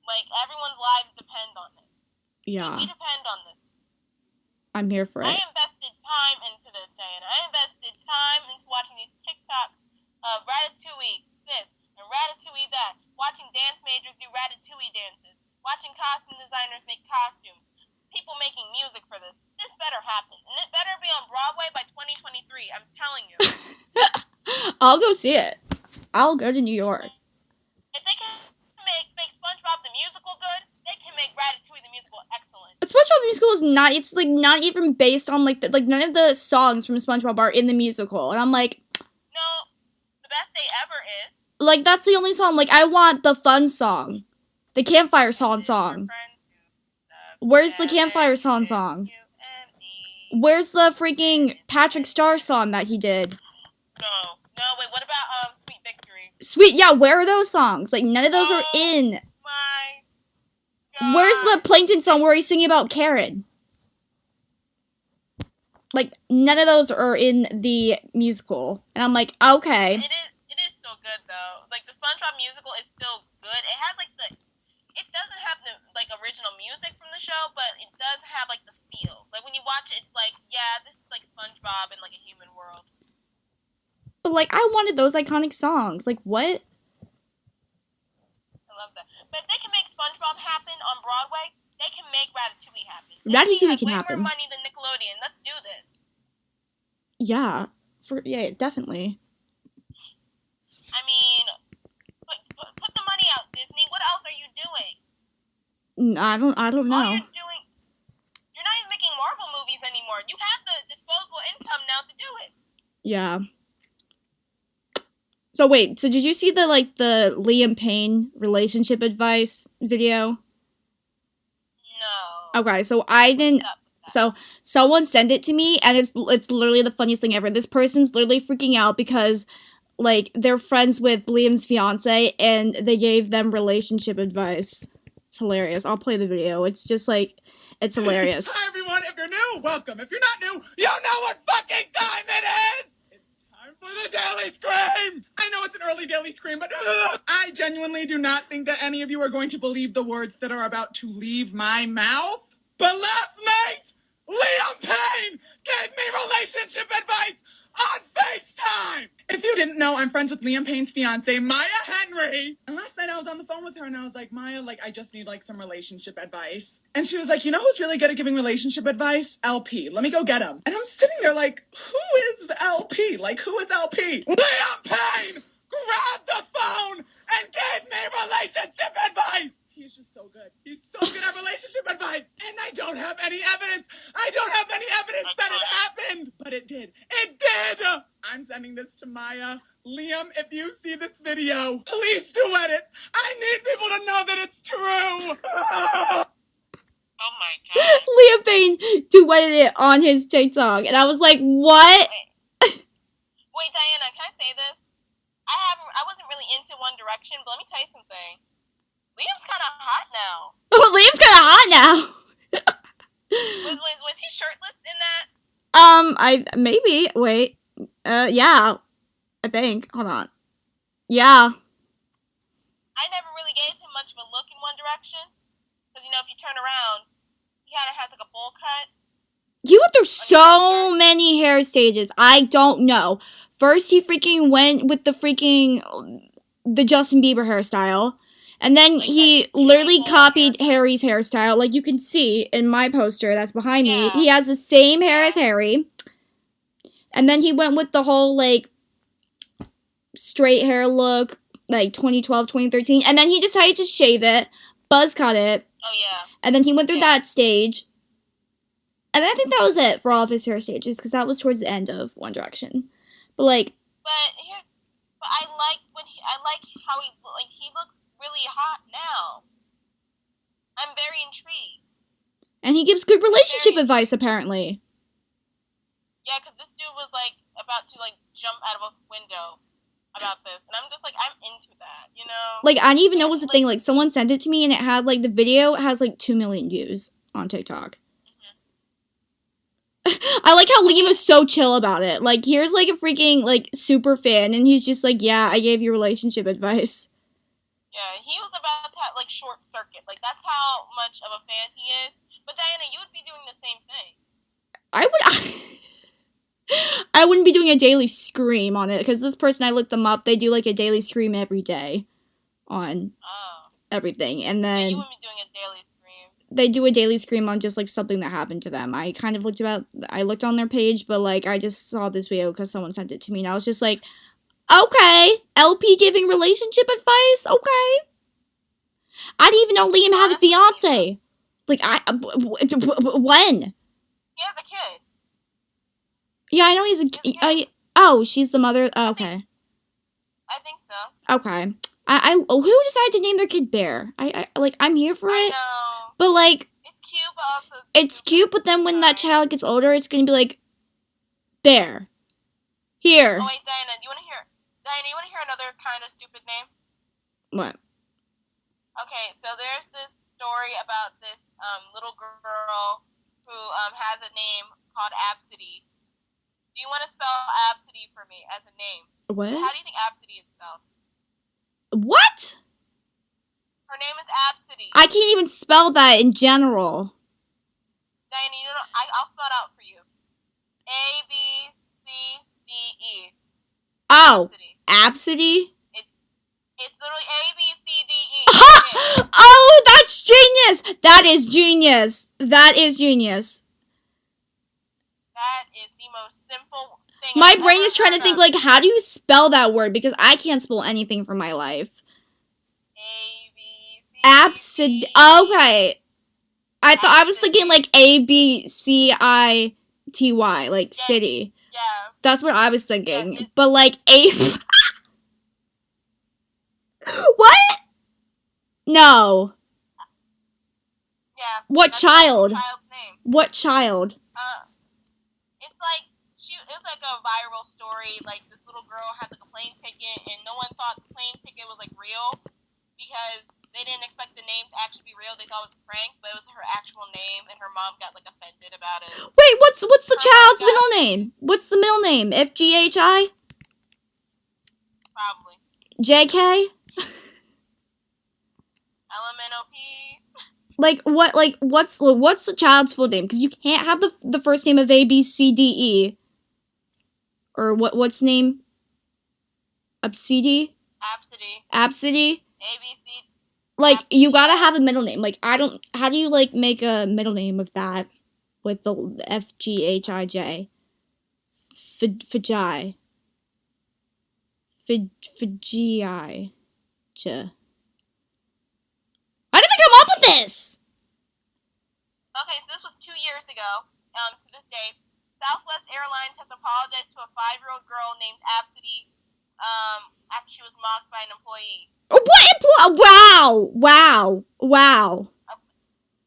Like, everyone's lives depend on this. Yeah. We depend on this. I'm here for it. I invested time into this, Diana. I invested time into watching these TikToks of Ratatouille this and Ratatouille that. Watching dance majors do Ratatouille dances. Watching costume designers make costumes. People making music for this. This better happen. And it better be on Broadway by 2023. I'm telling you. I'll go see it. I'll go to New York. If they can make SpongeBob the musical good, they can make Ratatouille the musical excellent. SpongeBob the musical is not. It's like not even based on like none of the songs from SpongeBob are in the musical, and I'm like, no, the best day ever is. Like that's the only song. Like I want the fun song, the campfire song. Where's the campfire song? Where's the freaking Patrick Star song that he did? No, wait, what about Sweet Victory? Yeah, where are those songs? Like none of those are in. My God. Where's the Plankton song where he's singing about Karen? Like none of those are in the musical, and I'm like, okay. It is still good though. Like the SpongeBob musical is still good. It has like it doesn't have the like original music from the show, but it does have like the feel. Like when you watch it, it's like, yeah, this is like SpongeBob in like a human world. But like I wanted those iconic songs. Like what? I love that. But if they can make SpongeBob happen on Broadway, they can make Ratatouille happen. Ratatouille can happen. Way more money than Nickelodeon. Let's do this. Yeah, definitely. I mean, put the money out, Disney. What else are you doing? I don't know. All you're doing, you're not even making Marvel movies anymore. You have the disposable income now to do it. Yeah. So wait, so did you see the Liam Payne relationship advice video? No. Okay, so I didn't. So someone sent it to me, and it's literally the funniest thing ever. This person's literally freaking out because like they're friends with Liam's fiance, and they gave them relationship advice. It's hilarious. I'll play the video. It's just like it's hilarious. Hi everyone. If you're new, welcome. If you're not new, you know what fucking time it is. For the Daily Scream! I know it's an early Daily Scream, but I genuinely do not think that any of you are going to believe the words that are about to leave my mouth. But last night, Liam Payne gave me relationship advice on FaceTime! If you didn't know, I'm friends with Liam Payne's fiance, Maya Henry. And last night I was on the phone with her and I was like, Maya, I just need some relationship advice. And she was like, you know who's really good at giving relationship advice? LP. Let me go get him. And I'm sitting there like, who is LP? Who is LP? Liam Payne grabbed the phone and gave me relationship advice. He's just so good. He's so good at relationship advice. And I don't have any evidence. That it happened. But it did. It did. I'm sending this to Maya. Liam, if you see this video, please duet it. I need people to know that it's true. Oh my God. Liam Payne duetted it on his TikTok, and I was like, what? Wait, Diana, can I say this? I wasn't really into One Direction, but let me tell you something. Liam's kind of hot now. Oh, Liam's kind of hot now. Was he shirtless in that? Maybe. Wait. Yeah. I think. Hold on. Yeah. I never really gave him much of a look in One Direction. Because, if you turn around, he kind of has a bowl cut. He went through so many hair stages. I don't know. First, he freaking went with the Justin Bieber hairstyle. And then he literally copied Harry's hairstyle. Like you can see in my poster that's behind me. He has the same hair as Harry. And then he went with the whole, straight hair look, 2012, 2013. And then he decided to shave it, buzz cut it. Oh, yeah. And then he went through that stage. And then I think that was it for all of his hair stages, because that was towards the end of One Direction. But, But I like how he looks really hot now. I'm very intrigued. And he gives good relationship advice, apparently. Yeah, because this dude was about to like jump out of a window about this, and I'm just like, I'm into that, you know. Like, I didn't even know it was a thing. Like, someone sent it to me, and it had like the video has like 2 million views on TikTok. I like how Liam is so chill about it. Like, here's like a freaking like super fan, and he's just like, yeah, I gave you relationship advice. Yeah, he was about to have, like, short circuit. Like, that's how much of a fan he is. But Diana, you would be doing the same thing. I wouldn't be doing a daily scream on it, because this person, I looked them up, they do like a daily scream every day on everything, and then you wouldn't be doing a daily scream. They do a daily scream on just like something that happened to them. I kind of looked on their page, but like I just saw this video because someone sent it to me, and I was just like, okay, LP giving relationship advice, okay. I didn't even know Liam had a fiance. Like, when? He has a kid. Yeah, I know he's she's the mother. Oh, okay. I think so. Okay. Who decided to name their kid Bear? I'm here for it. I know. But like, it's cute, but also it's cute. But then when that child gets older, it's gonna be like, Bear. Here. Oh wait, Diana, you want to hear another kind of stupid name? What? Okay, so there's this story about this little girl who has a name called Absidy. Do you want to spell Absidy for me as a name? What? How do you think Absidy is spelled? What? Her name is Absidy. I can't even spell that in general. Diana, you know, I'll spell it out for you. A-B-C-D-E. Oh, Absidy? It's literally A-B-C-D-E. Oh, that's genius! That is genius. That is genius. That is the most simple thing. My brain is trying to think, like, how do you spell that word? Because I can't spell anything for my life. A-B-C-D-E. Okay. I was thinking, like, A-B-C-I-T-Y, like, city. Yeah. That's what I was thinking. Yeah, but, like, What? No. Yeah. What child? Child's name. What child? It's like it was like a viral story. Like this little girl had like a plane ticket, and no one thought the plane ticket was like real because they didn't expect the name to actually be real. They thought it was a prank, but it was her actual name, and her mom got like offended about it. Wait, what's the child's middle name? What's the middle name? FGHI? Probably. JK? LMNOP. What's the child's full name? Because you can't have the first name of ABCDE. Or what's the name? Absidy. Absidy? ABC. Like, you gotta have a middle name. Like, how do you, like, make a middle name of that? With the FGHIJ. Fajai. Fajai. How did they come up with this? Okay, so this was 2 years ago. To this day, Southwest Airlines has apologized to a 5-year-old girl named Absidy after she was mocked by an employee. What? Wow.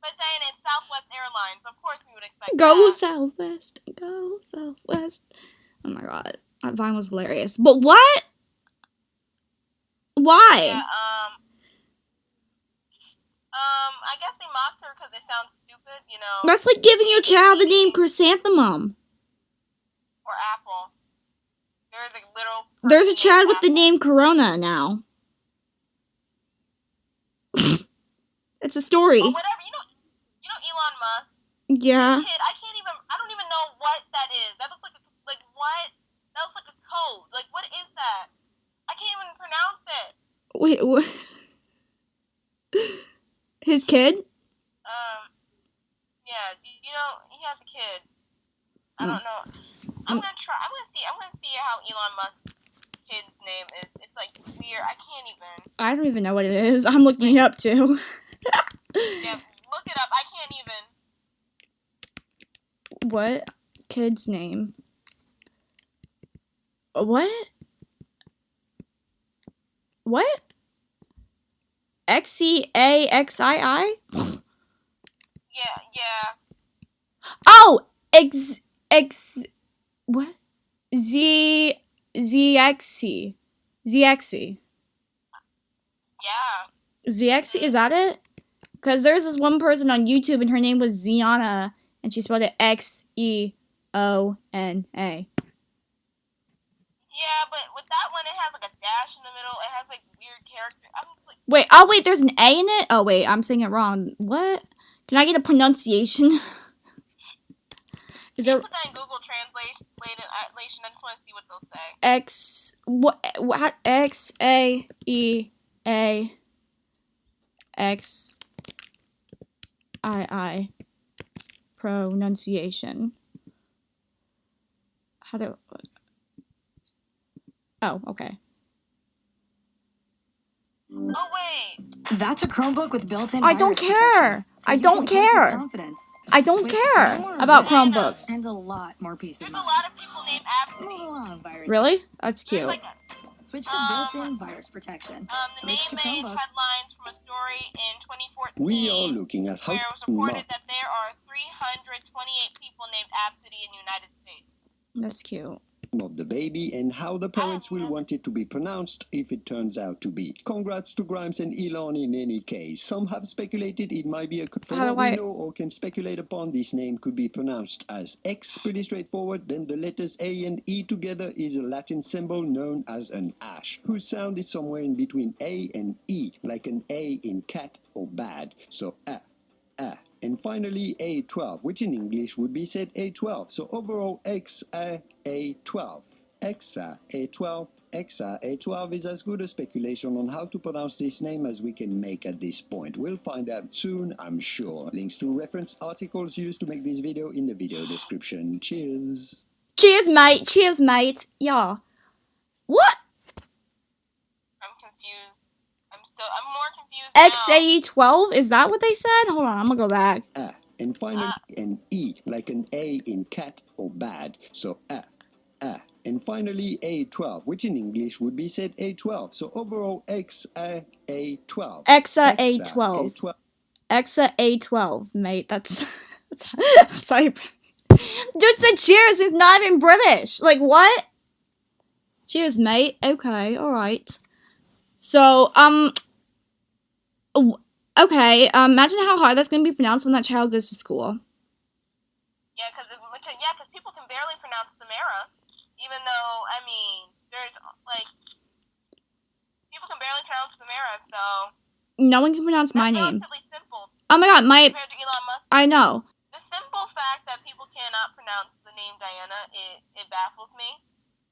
But Diana, it's Southwest Airlines. Of course we would expect Go that. Southwest. Go Southwest. Oh my god. That Vine was hilarious. But what? Why? Yeah, I guess they mocked her because they sound stupid, you know. That's like giving your child the name Chrysanthemum. Or Apple. There's a child with the name Corona now. It's a story. Or whatever, you know Elon Musk? Yeah. Kid, I don't even know what that is. That looks like what? That looks like a code. Like, what is that? I can't even pronounce it. Wait, what? His kid? Yeah, you know, he has a kid. I don't know. I'm gonna see how Elon Musk's kid's name is. It's like weird. I can't even. I don't even know what it is. I'm looking it up too. Yeah, look it up. I can't even. What? Kid's name? What? XCAXII? Yeah. Oh! What? ZXC. ZXC. Yeah. ZXC, is that it? Because there's this one person on YouTube and her name was Ziana, and she spelled it Xeona. Yeah, but with that one, it has like a dash in the middle. It has like weird characters. Wait, there's an A in it? Oh, wait, I'm saying it wrong. What? Can I get a pronunciation? Is there... Put that in Google Translation. I just want to see what they'll say. XAEAXII. Pronunciation. How do... Oh, okay. Oh, wait. That's a Chromebook with built-in I don't virus care. protection, so I you don't can play with care. confidence. I don't With care no more about risks Chromebooks. and a lot more peace of There's a mind. lot of people named Move Absidy. along, virus. Really? That's cute. There's like Switch to built-in virus protection. the Switch to name made Chromebook. headlines from a story in 2014 We are looking at how where it was reported that there are 328 people named Absidy in the United States. That's cute. of the baby and how the parents will want it to be pronounced if it turns out to be. Congrats to Grimes and Elon in any case. Some have speculated it might be a... From what we know or can speculate upon, this name could be pronounced as X. Pretty straightforward. Then the letters A and E together is a Latin symbol known as an ash, whose sound is somewhere in between A and E, like an A in cat or bad. So And finally, A12, which in English would be said A12. So overall, XA12. XA12. XA12 is as good a speculation on how to pronounce this name as we can make at this point. We'll find out soon, I'm sure. Links to reference articles used to make this video in the video description. Cheers. Cheers, mate. Cheers, mate. Yeah. What? I'm confused. I'm more confused XA12? Is that what they said? Hold on, I'm gonna go back. And finally, an E, like an A in cat or bad. So And finally, A12, which in English would be said A12. So overall, XA12. XA12. XA12, mate. That's how you... Dude said cheers. He's not even British. Like, what? Cheers, mate. Okay, alright. So, okay, imagine how hard that's gonna be pronounced when that child goes to school. Yeah, because people can barely pronounce Samara, even though, I mean, there's, like, people can barely pronounce Samara, so... No one can pronounce my name. Relatively simple. Oh my god, compared to Elon Musk. I know. The simple fact that people cannot pronounce the name Diana, it baffles me.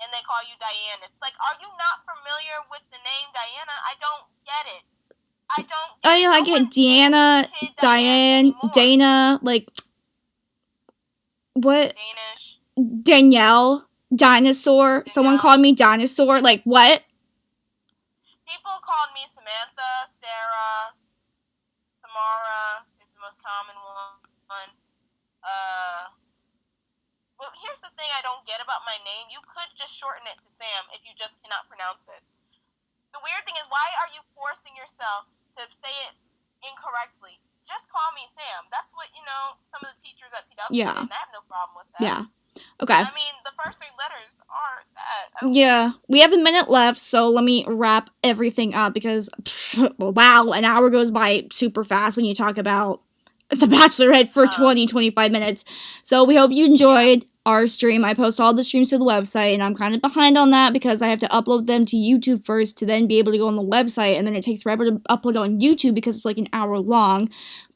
And they call you Diane. It's like, are you not familiar with the name Diana? I don't get it. I get Deanna, Diane, Dana, like, what? Danish. Danielle, Dinosaur. Someone called me Dinosaur. Like, what? People called me Samantha, Sarah, Samara is the most common one. Well, here's the thing I don't get about my name. You could just shorten it to Sam if you just cannot pronounce it. The weird thing is, why are you forcing yourself to say it incorrectly? Just call me Sam. That's what, some of the teachers at PW did, and I have no problem with that. Yeah. Okay. I mean, the first 3 letters are that. Yeah. We have a minute left, so let me wrap everything up because, wow, an hour goes by super fast when you talk about The Bachelorette for 25 minutes. So we hope you enjoyed our stream. I post all the streams to the website, and I'm kind of behind on that because I have to upload them to YouTube first to then be able to go on the website, and then it takes forever to upload on YouTube because it's like an hour long.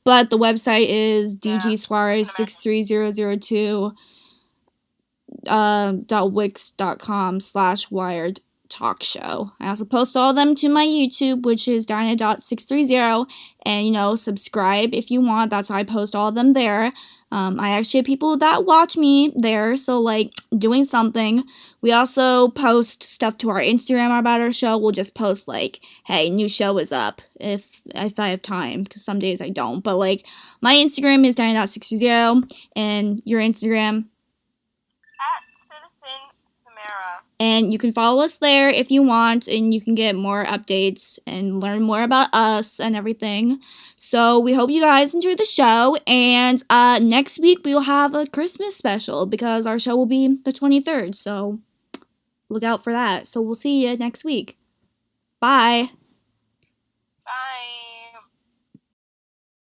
But the website is dgsuarez63002 .wix.com/wired talk show. I also post all of them to my YouTube, which is Diana.630, and subscribe if you want. That's how I post all of them there. I actually have people that watch me there, so like doing something. We also post stuff to our Instagram about our show. We'll just post like, hey, new show is up if I have time, because some days I don't. But like my Instagram is Diana.630, and your Instagram and you can follow us there if you want, and you can get more updates and learn more about us and everything. So we hope you guys enjoy the show, and next week we will have a Christmas special because our show will be the 23rd, so look out for that. So we'll see you next week. Bye.